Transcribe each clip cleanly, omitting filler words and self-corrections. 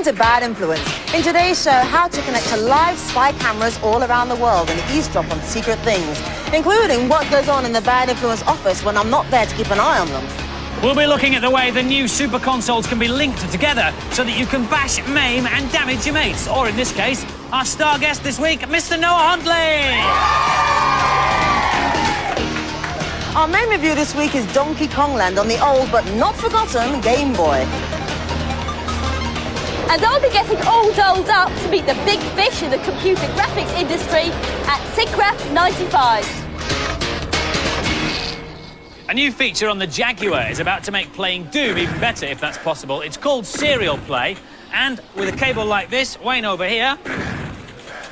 Welcome to Bad Influence. In today's show, how to connect to live spy cameras all around the world and eavesdrop on secret things, including what goes on in the Bad Influence office when I'm not there to keep an eye on them. We'll be looking at the way the new super consoles can be linked together so that you can bash, maim and damage your mates. Or in this case, our star guest this week, Mr. Noah Huntley. Our main review this week is Donkey Kong Land on the old but not forgotten Game Boy. And I'll be getting all dolled up to meet the big fish in the computer graphics industry at SIGGRAPH 95. A new feature on the Jaguar is about to make playing Doom even better, if that's possible. It's called Serial Play, and with a cable like this, Wayne over here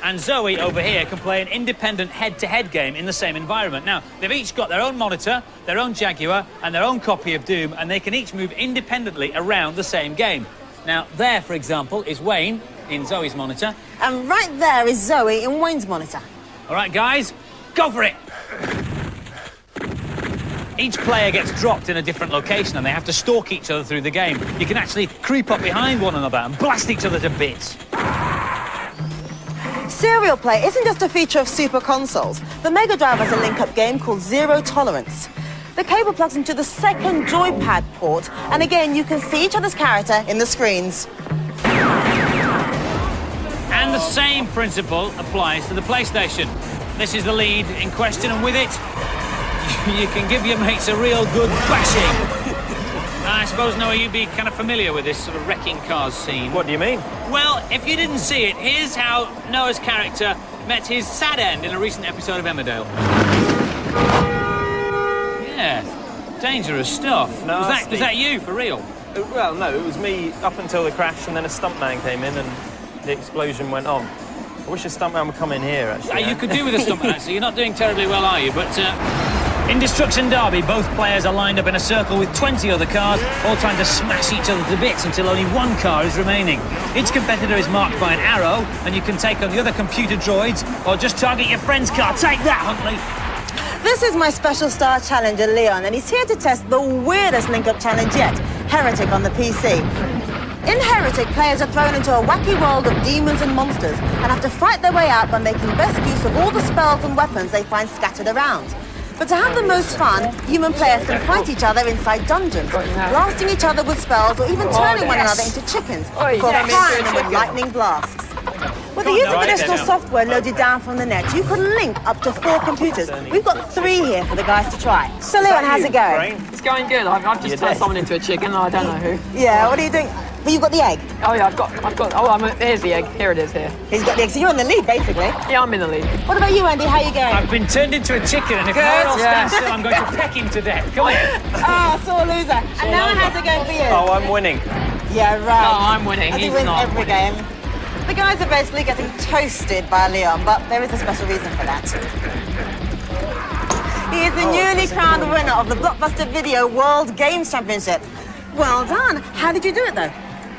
and Zoe over here can play an independent head-to-head game in the same environment. Now, they've each got their own monitor, their own Jaguar, and their own copy of Doom, and they can each move independently around the same game. Now, there, for example, is Wayne in Zoe's monitor. And right there is Zoe in Wayne's monitor. All right, guys, go for it. Each player gets dropped in a different location and they have to stalk each other through the game. You can actually creep up behind one another and blast each other to bits. Serial Play isn't just a feature of super consoles. The Mega Drive has a link-up game called Zero Tolerance. The cable plugs into the second joypad port, and again, you can see each other's character in the screens. And the same principle applies to the PlayStation. This is the lead in question, and with it, you can give your mates a real good bashing. I suppose, Noah, you'd be kind of familiar with this sort of wrecking cars scene. What do you mean? Well, if you didn't see it, here's how Noah's character met his sad end in a recent episode of Emmerdale. Yeah, dangerous stuff. Was that you, for real? Well, no, it was me up until the crash, and then a stuntman came in and the explosion went on. I wish a stuntman would come in here, actually. You could do with a stuntman, actually. You're not doing terribly well, are you? But in Destruction Derby, both players are lined up in a circle with 20 other cars, all trying to smash each other to bits until only one car is remaining. Each competitor is marked by an arrow, and you can take on the other computer droids, or just target your friend's car. Take that, Huntley! This is my special star challenger, Leon, and he's here to test the weirdest link-up challenge yet, Heretic on the PC. In Heretic, players are thrown into a wacky world of demons and monsters and have to fight their way out by making best use of all the spells and weapons they find scattered around. But to have the most fun, human players can fight each other inside dungeons, blasting each other with spells or even turning one another into chickens before firing them with lightning blasts. With the use of additional software loaded down from the net, you can link up to 4 computers. We've got 3 here for the guys to try. So, Leon, how's it going? It's going good. I've just turned someone into a chicken. I don't know who. Yeah, what are you doing? But you've got the egg. Oh yeah, I've got. Here's the egg. Here it is. Here. He's got the egg. So you're in the lead, basically. Yeah, I'm in the lead. What about you, Andy? How are you going? I've been turned into a chicken, and if Noah stands still, I'm going to peck him to death. Come on. Oh, sore loser. And now, how's it going for you? Oh, I'm winning. Yeah, right. No, I'm winning. He He's wins not every game. The guys are basically getting toasted by Leon, but there is a special reason for that. He is the newly crowned winner of the Blockbuster Video World Games Championship. Well done. How did you do it, though?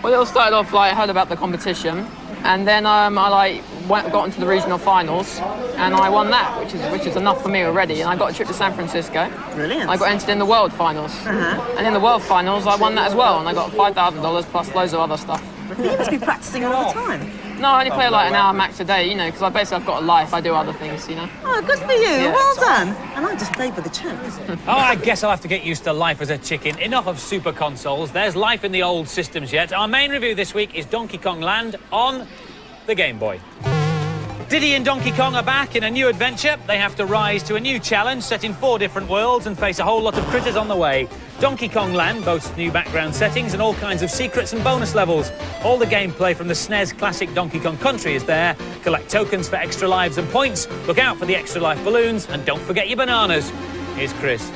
Well, it all started off I heard about the competition, and then I got into the regional finals, and I won that, which is enough for me already. And I got a trip to San Francisco. Brilliant. I got entered in the world finals, and in the world finals I won that as well, and I got $5,000 plus loads of other stuff. You must be practicing all the time. No, I only play like an hour max a day, because I've got a life. I do other things, Oh, good for you. Yeah. Well done. And I just played with the champs. Oh, I guess I'll have to get used to life as a chicken. Enough of super consoles. There's life in the old systems yet. Our main review this week is Donkey Kong Land on the Game Boy. Diddy and Donkey Kong are back in a new adventure. They have to rise to a new challenge set in 4 different worlds and face a whole lot of critters on the way. Donkey Kong Land boasts new background settings and all kinds of secrets and bonus levels. All the gameplay from the SNES classic Donkey Kong Country is there. Collect tokens for extra lives and points. Look out for the extra life balloons and don't forget your bananas. Here's Chris.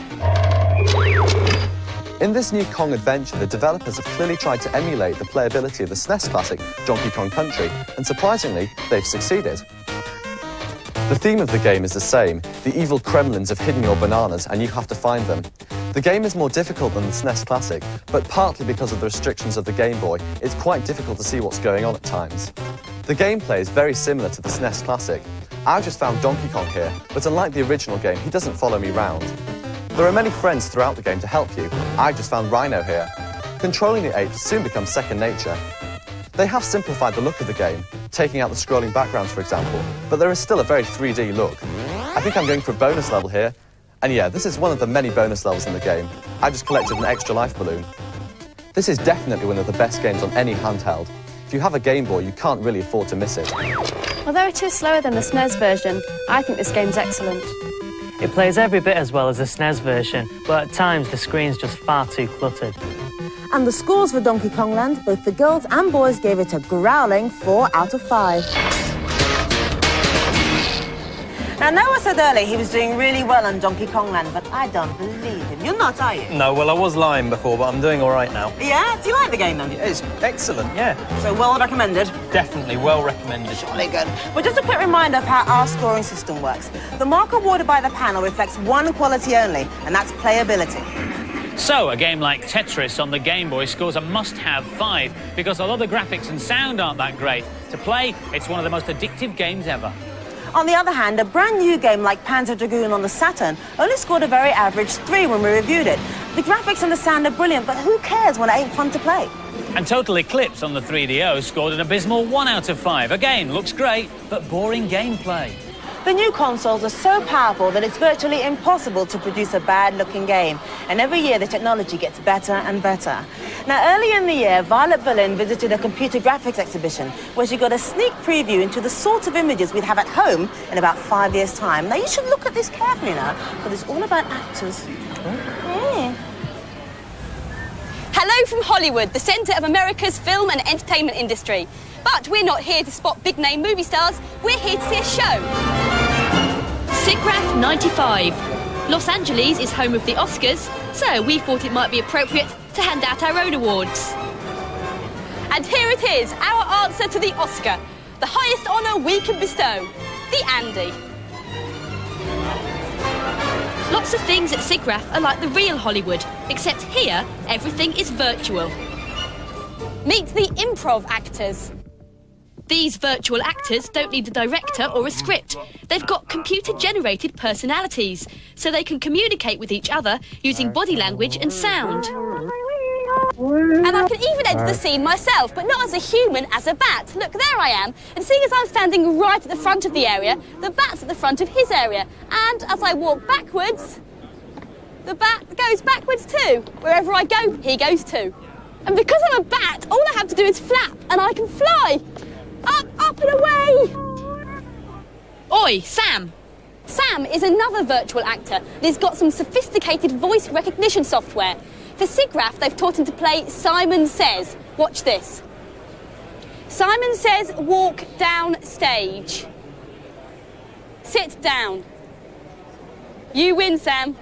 In this new Kong adventure, the developers have clearly tried to emulate the playability of the SNES classic Donkey Kong Country, and surprisingly, they've succeeded. The theme of the game is the same. The evil Kremlins have hidden your bananas, and you have to find them. The game is more difficult than the SNES Classic, but partly because of the restrictions of the Game Boy, it's quite difficult to see what's going on at times. The gameplay is very similar to the SNES Classic. I just found Donkey Kong here, but unlike the original game, he doesn't follow me round. There are many friends throughout the game to help you. I just found Rhino here. Controlling the apes soon becomes second nature. They have simplified the look of the game, taking out the scrolling backgrounds, for example, but there is still a very 3D look. I think I'm going for a bonus level here, and yeah, this is one of the many bonus levels in the game. I just collected an extra life balloon. This is definitely one of the best games on any handheld. If you have a Game Boy, you can't really afford to miss it. Although it is slower than the SNES version, I think this game's excellent. It plays every bit as well as the SNES version, but at times the screen's just far too cluttered. And the scores for Donkey Kong Land, both the girls and boys gave it a growling 4 out of 5. Now, Noah said earlier he was doing really well on Donkey Kong Land, but I don't believe him. You're not, are you? No, well, I was lying before, but I'm doing all right now. Yeah? Do you like the game, then? It's excellent, yeah. So well recommended? Definitely, well recommended. Jolly good. But just a quick reminder of how our scoring system works. The mark awarded by the panel reflects one quality only, and that's playability. So, a game like Tetris on the Game Boy scores a must-have 5, because although the graphics and sound aren't that great, to play, it's one of the most addictive games ever. On the other hand, a brand new game like Panzer Dragoon on the Saturn only scored a very average 3 when we reviewed it. The graphics and the sound are brilliant, but who cares when it ain't fun to play? And Total Eclipse on the 3DO scored an abysmal 1 out of 5. Again, looks great, but boring gameplay. The new consoles are so powerful that it's virtually impossible to produce a bad-looking game. And every year, the technology gets better and better. Now, earlier in the year, Violet Berlin visited a computer graphics exhibition where she got a sneak preview into the sort of images we'd have at home in about 5 years' time. Now, you should look at this carefully now, because it's all about actors. Hello from Hollywood, the centre of America's film and entertainment industry. But we're not here to spot big-name movie stars, we're here to see a show. SIGGRAPH 95. Los Angeles is home of the Oscars, so we thought it might be appropriate to hand out our own awards. And here it is, our answer to the Oscar, the highest honour we can bestow, the Andy. Lots of things at SIGGRAPH are like the real Hollywood, except here, everything is virtual. Meet the improv actors. These virtual actors don't need a director or a script. They've got computer-generated personalities, so they can communicate with each other using body language and sound. And I can even enter the scene myself, but not as a human, as a bat. Look, there I am. And seeing as I'm standing right at the front of the area, the bat's at the front of his area. And as I walk backwards, the bat goes backwards too. Wherever I go, he goes too. And because I'm a bat, all I have to do is flap, and I can fly. Up and away! Oi, Sam! Sam is another virtual actor, and he's got some sophisticated voice recognition software. For SIGGRAPH, they've taught him to play Simon Says. Watch this. Simon Says, walk down stage. Sit down. You win, Sam.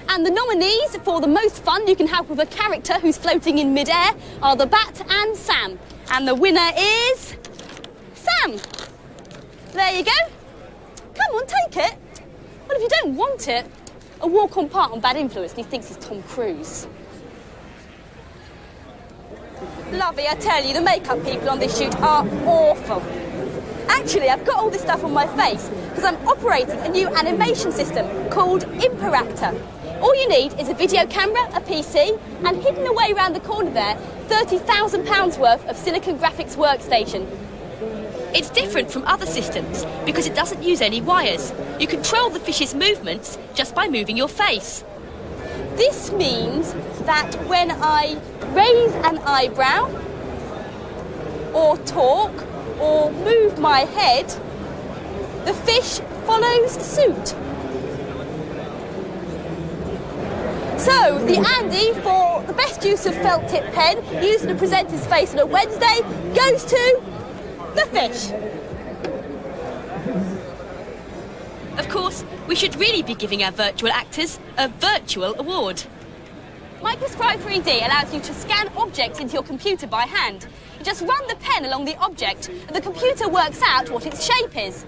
And the nominees for the most fun you can have with a character who's floating in mid-air are the Bat and Sam. And the winner is... Sam. There you go. Come on, take it. Well, if you don't want it, a walk-on part on Bad Influence and he thinks he's Tom Cruise. Lovely, I tell you, the makeup people on this shoot are awful. Actually, I've got all this stuff on my face because I'm operating a new animation system called Imperactor. All you need is a video camera, a PC, and hidden away around the corner there, £30,000 worth of Silicon Graphics workstation. It's different from other systems because it doesn't use any wires. You control the fish's movements just by moving your face. This means that when I raise an eyebrow, or talk, or move my head, the fish follows suit. So, the Andy for the best use of felt tip pen used in a presenter's face on a Wednesday goes to the fish. Of course, we should really be giving our virtual actors a virtual award. Microscribe 3D allows you to scan objects into your computer by hand. You just run the pen along the object and the computer works out what its shape is.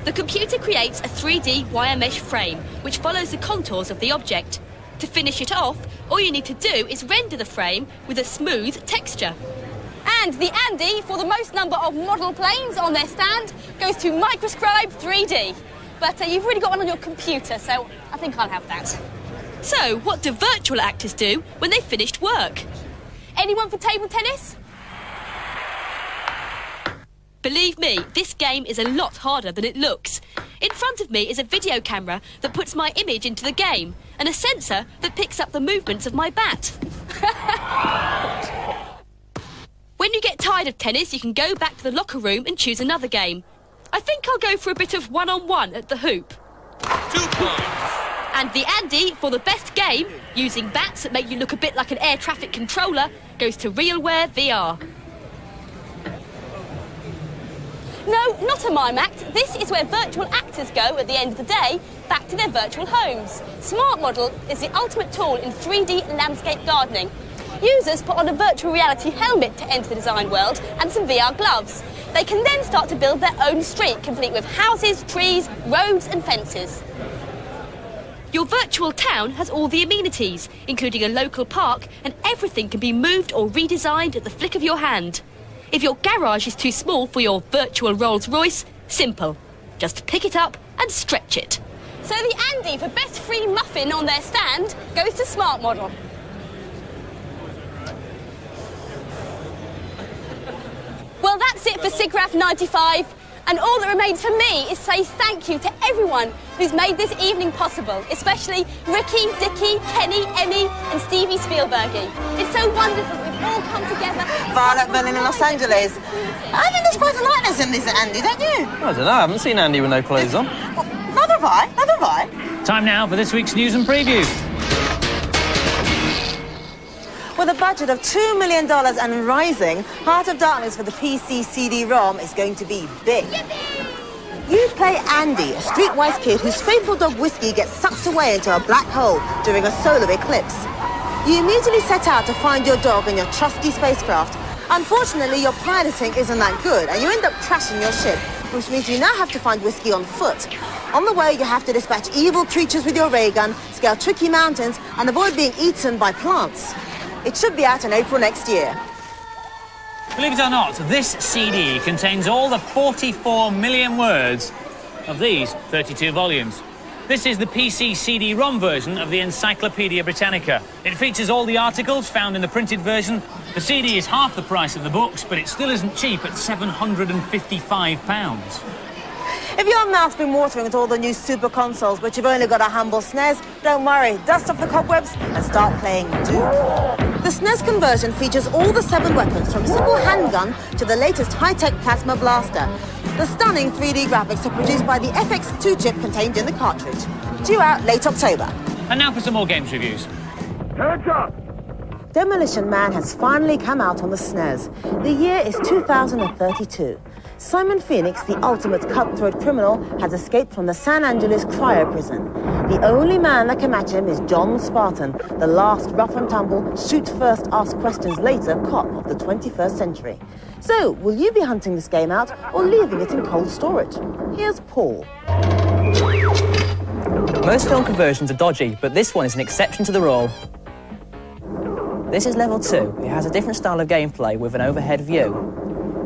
The computer creates a 3D wire mesh frame which follows the contours of the object. To finish it off, all you need to do is render the frame with a smooth texture. And the Andy, for the most number of model planes on their stand, goes to Microscribe 3D. But you've already got one on your computer, so I think I'll have that. So, what do virtual actors do when they've finished work? Anyone for table tennis? Believe me, this game is a lot harder than it looks. In front of me is a video camera that puts my image into the game, and a sensor that picks up the movements of my bat. When you get tired of tennis, you can go back to the locker room and choose another game. I think I'll go for a bit of one-on-one at the hoop. 2 points. And the Andy for the best game, using bats that make you look a bit like an air traffic controller, goes to RealWare VR. No, not a mime act. This is where virtual actors go at the end of the day, back to their virtual homes. Smart Model is the ultimate tool in 3D landscape gardening. Users put on a virtual reality helmet to enter the design world and some VR gloves. They can then start to build their own street, complete with houses, trees, roads and fences. Your virtual town has all the amenities, including a local park, and everything can be moved or redesigned at the flick of your hand. If your garage is too small for your virtual Rolls Royce, simple. Just pick it up and stretch it. So the Andy for best free muffin on their stand goes to Smart Model. Well, that's it for SIGGRAPH 95. And all that remains for me is say thank you to everyone who's made this evening possible, especially Ricky, Dickie, Kenny, Emmy and Stevie Spielbergy. It's so wonderful that we've all come together. Violet, Berlin and Los Angeles. I think there's quite a likeness in this Andy, don't you? I don't know, I haven't seen Andy with no clothes on. Well, neither have I. Time now for this week's news and preview. With a budget of $2 million and rising, Heart of Darkness for the PC CD-ROM is going to be big. Yippee! You play Andy, a streetwise kid whose faithful dog Whiskey gets sucked away into a black hole during a solar eclipse. You immediately set out to find your dog in your trusty spacecraft. Unfortunately, your piloting isn't that good, and you end up crashing your ship, which means you now have to find Whiskey on foot. On the way, you have to dispatch evil creatures with your ray gun, scale tricky mountains, and avoid being eaten by plants. It should be out in April next year. Believe it or not, this CD contains all the 44 million words of these 32 volumes. This is the PC CD-ROM version of the Encyclopedia Britannica. It features all the articles found in the printed version. The CD is half the price of the books, but it still isn't cheap at £755. If your mouth's been watering at all the new super consoles, but you've only got a humble SNES, don't worry, dust off the cobwebs and start playing Doom. The SNES conversion features all the 7 weapons, from a simple handgun to the latest high-tech plasma blaster. The stunning 3D graphics are produced by the FX2 chip contained in the cartridge. Due out late October. And now for some more games reviews. Heads up! Demolition Man has finally come out on the SNES. The year is 2032. Simon Phoenix, the ultimate cutthroat criminal, has escaped from the San Angeles cryo prison. The only man that can match him is John Spartan, the last rough-and-tumble, shoot-first, ask-questions-later cop of the 21st century. So, will you be hunting this game out or leaving it in cold storage? Here's Paul. Most film conversions are dodgy, but this one is an exception to the rule. This is level 2. It has a different style of gameplay with an overhead view.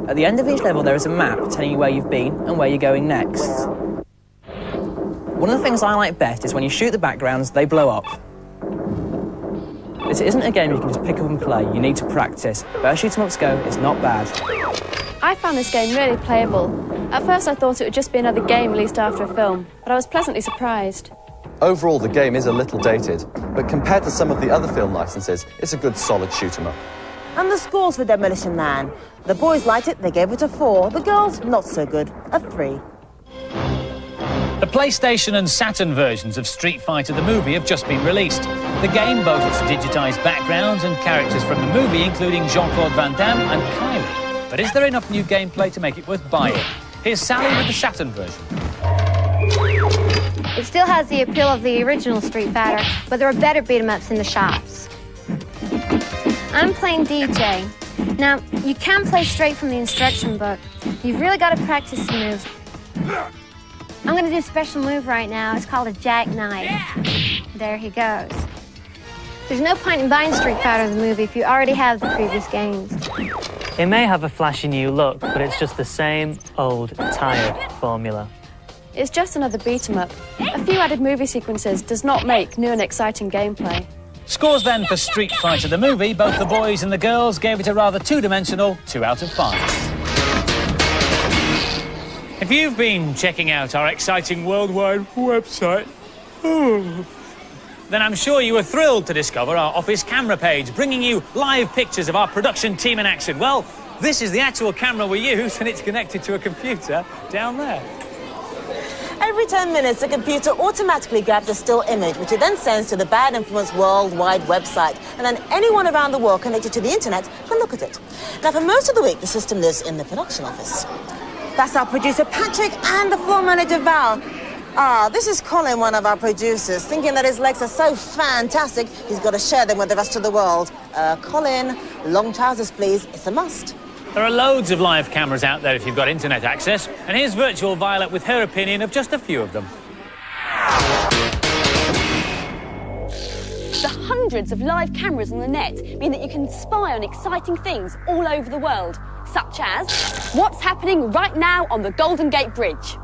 At the end of each level, there is a map telling you where you've been and where you're going next. One of the things I like best is when you shoot the backgrounds, they blow up. This isn't a game you can just pick up and play. You need to practice. But as shoot-em-ups go, it's not bad. I found this game really playable. At first I thought it would just be another game released after a film, but I was pleasantly surprised. Overall, the game is a little dated, but compared to some of the other film licenses, it's a good solid shoot-em-up. And the scores for Demolition Man. The boys liked it, they gave it a 4. The girls, not so good, a 3. The PlayStation and Saturn versions of Street Fighter the movie have just been released. The game boasts digitised backgrounds and characters from the movie, including Jean-Claude Van Damme and Kylie. But is there enough new gameplay to make it worth buying? Here's Sally with the Saturn version. It still has the appeal of the original Street Fighter, but there are better beat-em-ups in the shops. I'm playing DJ. Now, you can play straight from the instruction book. You've really got to practice the moves. I'm going to do a special move right now. It's called a jackknife. There he goes. There's no point in buying Street Fighter the movie if you already have the previous games. It may have a flashy new look, but it's just the same old, tired formula. It's just another beat-em-up. A few added movie sequences does not make new and exciting gameplay. Scores then for Street Fighter the movie. Both the boys and the girls gave it a rather two-dimensional 2 out of 5. If you've been checking out our exciting worldwide website, then I'm sure you were thrilled to discover our office camera page, bringing you live pictures of our production team in action. Well, this is the actual camera we use, and it's connected to a computer down there. Every 10 minutes, the computer automatically grabs a still image, which it then sends to the Bad Influence Worldwide website. And then anyone around the world connected to the internet can look at it. Now, for most of the week, the system lives in the production office. That's our producer, Patrick, and the floor manager, Val. This is Colin, one of our producers, thinking that his legs are so fantastic, he's got to share them with the rest of the world. Colin, long trousers, please. It's a must. There are loads of live cameras out there if you've got internet access, and here's Virtual Violet with her opinion of just a few of them. The hundreds of live cameras on the net mean that you can spy on exciting things all over the world, such as what's happening right now on the Golden Gate Bridge.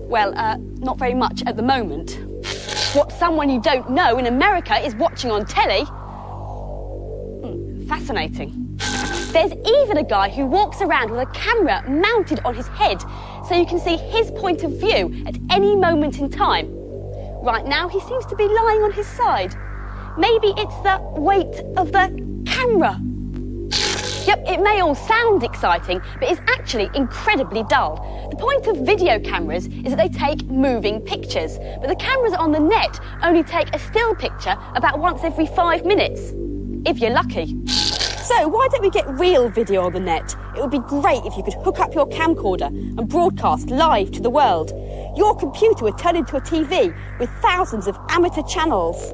Well, not very much at the moment. What someone you don't know in America is watching on telly. Fascinating. There's even a guy who walks around with a camera mounted on his head so you can see his point of view at any moment in time. Right now, he seems to be lying on his side. Maybe it's the weight of the camera. Yep, it may all sound exciting, but it's actually incredibly dull. The point of video cameras is that they take moving pictures, but the cameras on the net only take a still picture about once every 5 minutes, if you're lucky. So why don't we get real video on the net? It would be great if you could hook up your camcorder and broadcast live to the world. Your computer would turn into a TV with thousands of amateur channels.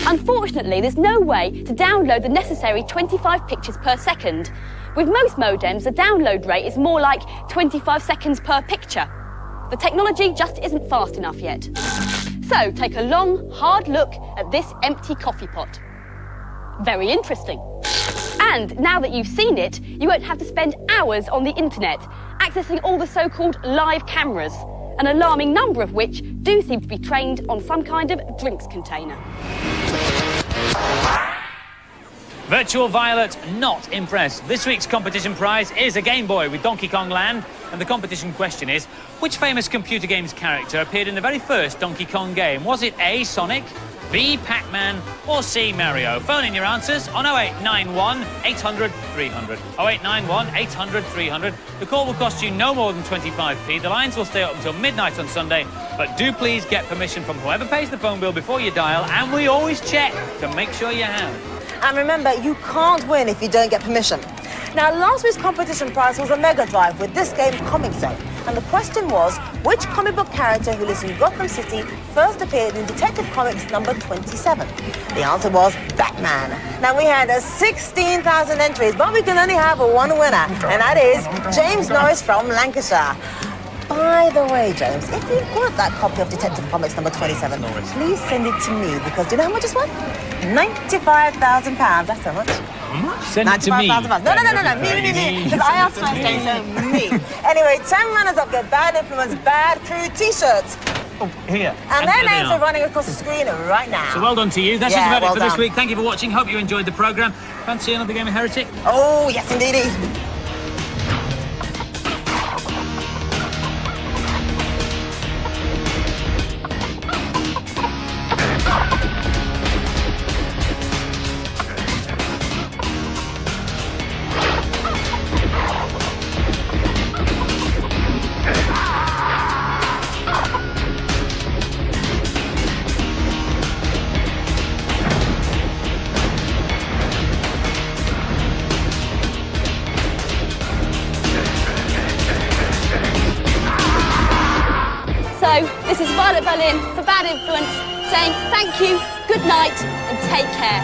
Unfortunately, there's no way to download the necessary 25 pictures per second. With most modems, the download rate is more like 25 seconds per picture. The technology just isn't fast enough yet. So take a long, hard look at this empty coffee pot. Very interesting. And now that you've seen it, you won't have to spend hours on the internet accessing all the so-called live cameras, an alarming number of which do seem to be trained on some kind of drinks container. Virtual Violet, not impressed. This week's competition prize is a Game Boy with Donkey Kong Land, and the competition question is, which famous computer games character appeared in the very first Donkey Kong game? Was it A, Sonic, B, Pac-Man, or C, Mario? Phone in your answers on 0891 800 300. 0891 800 300. The call will cost you no more than 25p. The lines will stay up until midnight on Sunday, but do please get permission from whoever pays the phone bill before you dial, and we always check to make sure you have. And remember, you can't win if you don't get permission. Now, last week's competition prize was a Mega Drive with this game, Comic Zone. And the question was, which comic book character who lives in Gotham City first appeared in Detective Comics number 27? The answer was Batman. Now, we had 16,000 entries, but we can only have one winner, and that is James Norris from Lancashire. By the way, James, if you've got that copy of Detective Comics number 27, please send it to me, because do you know how much it's worth? £95,000. That's how much? Send it to me. No, me. Because I asked first, James, so me. Anyway, 10 runners up get Bad Influence, Bad Crew t-shirts. Oh, here. And their names are running across the screen right now. So well done to you. That's just about it for this week. Thank you for watching. Hope you enjoyed the programme. Fancy another game of Heretic? Oh, yes, indeedy. This is Violet Berlin for Bad Influence, saying thank you, good night, and take care.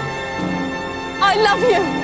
I love you.